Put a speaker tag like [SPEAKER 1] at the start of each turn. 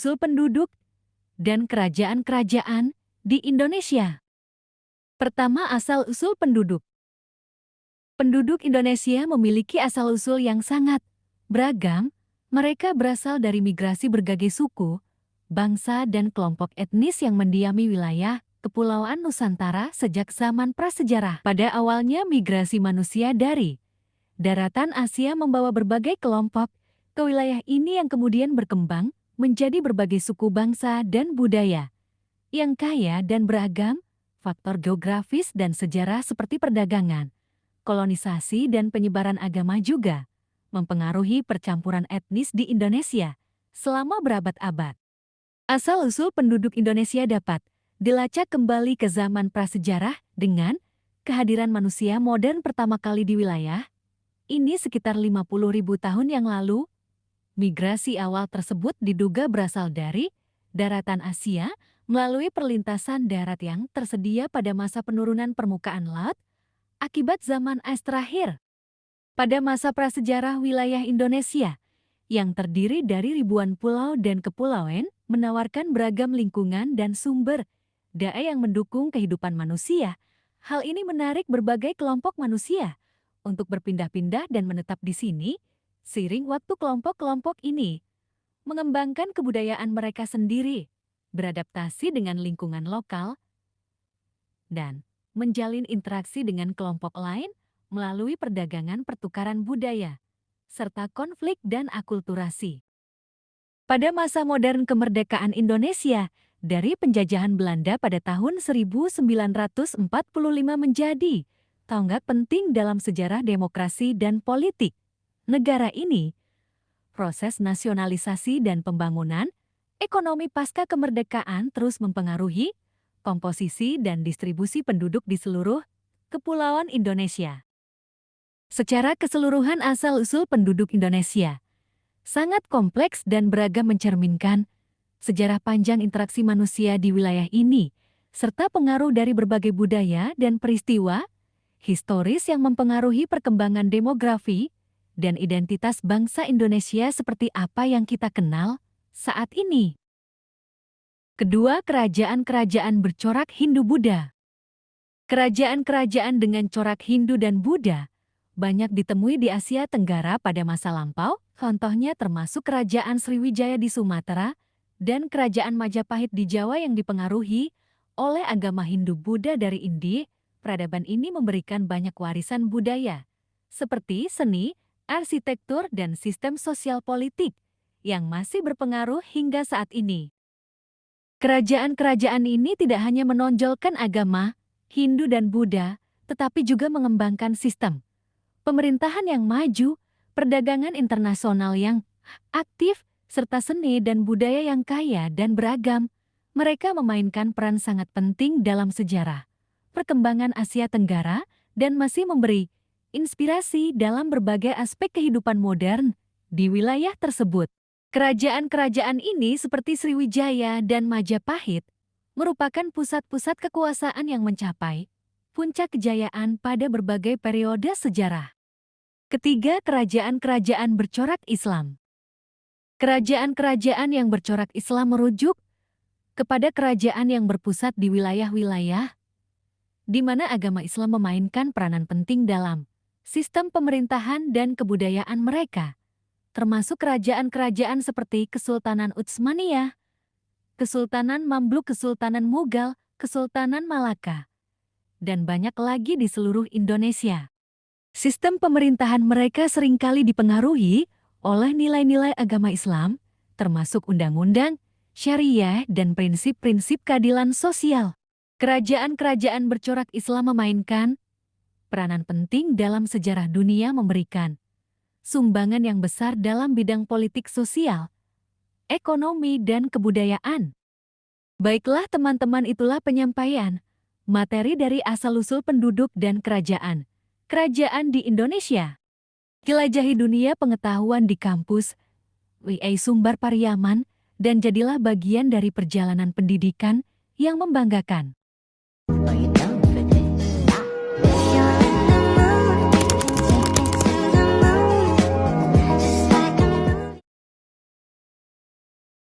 [SPEAKER 1] asal-usul penduduk dan kerajaan-kerajaan di Indonesia. Pertama, asal-usul penduduk. Penduduk Indonesia memiliki asal-usul yang sangat beragam. Mereka berasal dari migrasi berbagai suku, bangsa, dan kelompok etnis yang mendiami wilayah Kepulauan Nusantara sejak zaman prasejarah. Pada awalnya, migrasi manusia dari daratan Asia membawa berbagai kelompok ke wilayah ini yang kemudian berkembang menjadi berbagai suku bangsa dan budaya yang kaya dan beragam. Faktor geografis dan sejarah seperti perdagangan, kolonisasi, dan penyebaran agama juga mempengaruhi percampuran etnis di Indonesia selama berabad-abad. Asal-usul penduduk Indonesia dapat dilacak kembali ke zaman prasejarah dengan kehadiran manusia modern pertama kali di wilayah ini sekitar 50.000 tahun yang lalu. Migrasi awal tersebut diduga berasal dari daratan Asia melalui perlintasan darat yang tersedia pada masa penurunan permukaan laut akibat zaman es terakhir. Pada masa prasejarah, wilayah Indonesia yang terdiri dari ribuan pulau dan kepulauan menawarkan beragam lingkungan dan sumber daya yang mendukung kehidupan manusia. Hal ini menarik berbagai kelompok manusia untuk berpindah-pindah dan menetap di sini. Seiring waktu, kelompok-kelompok ini mengembangkan kebudayaan mereka sendiri, beradaptasi dengan lingkungan lokal, dan menjalin interaksi dengan kelompok lain melalui perdagangan, pertukaran budaya, serta konflik dan akulturasi. Pada masa modern kemerdekaan Indonesia dari penjajahan Belanda pada tahun 1945 menjadi tonggak penting dalam sejarah demokrasi dan politik negara ini. Proses nasionalisasi dan pembangunan ekonomi pasca kemerdekaan terus mempengaruhi komposisi dan distribusi penduduk di seluruh kepulauan Indonesia. Secara keseluruhan, asal-usul penduduk Indonesia sangat kompleks dan beragam, mencerminkan sejarah panjang interaksi manusia di wilayah ini, serta pengaruh dari berbagai budaya dan peristiwa historis yang mempengaruhi perkembangan demografi dan identitas bangsa Indonesia seperti apa yang kita kenal saat ini. Kedua, kerajaan-kerajaan bercorak Hindu-Buddha. Kerajaan-kerajaan dengan corak Hindu dan Buddha banyak ditemui di Asia Tenggara pada masa lampau, contohnya termasuk Kerajaan Sriwijaya di Sumatera dan Kerajaan Majapahit di Jawa yang dipengaruhi oleh agama Hindu-Buddha dari India. Peradaban ini memberikan banyak warisan budaya, seperti seni, arsitektur, dan sistem sosial politik yang masih berpengaruh hingga saat ini. Kerajaan-kerajaan ini tidak hanya menonjolkan agama Hindu dan Buddha, tetapi juga mengembangkan sistem pemerintahan yang maju, perdagangan internasional yang aktif, serta seni dan budaya yang kaya dan beragam. Mereka memainkan peran sangat penting dalam sejarah perkembangan Asia Tenggara dan masih memberi inspirasi dalam berbagai aspek kehidupan modern di wilayah tersebut. Kerajaan-kerajaan ini seperti Sriwijaya dan Majapahit merupakan pusat-pusat kekuasaan yang mencapai puncak kejayaan pada berbagai periode sejarah. Ketiga, kerajaan-kerajaan bercorak Islam. Kerajaan-kerajaan yang bercorak Islam merujuk kepada kerajaan yang berpusat di wilayah-wilayah di mana agama Islam memainkan peranan penting dalam sistem pemerintahan dan kebudayaan mereka, termasuk kerajaan-kerajaan seperti Kesultanan Utsmaniyah, Kesultanan Mamluk, Kesultanan Mughal, Kesultanan Malaka, dan banyak lagi di seluruh Indonesia. Sistem pemerintahan mereka seringkali dipengaruhi oleh nilai-nilai agama Islam, termasuk undang-undang, syariah, dan prinsip-prinsip keadilan sosial. Kerajaan-kerajaan bercorak Islam memainkan peranan penting dalam sejarah dunia, memberikan sumbangan yang besar dalam bidang politik sosial, ekonomi, dan kebudayaan. Baiklah teman-teman, itulah penyampaian materi dari asal-usul penduduk dan kerajaan di Indonesia. Jelajahi dunia pengetahuan di kampus WI Sumbar Pariaman dan jadilah bagian dari perjalanan pendidikan yang membanggakan.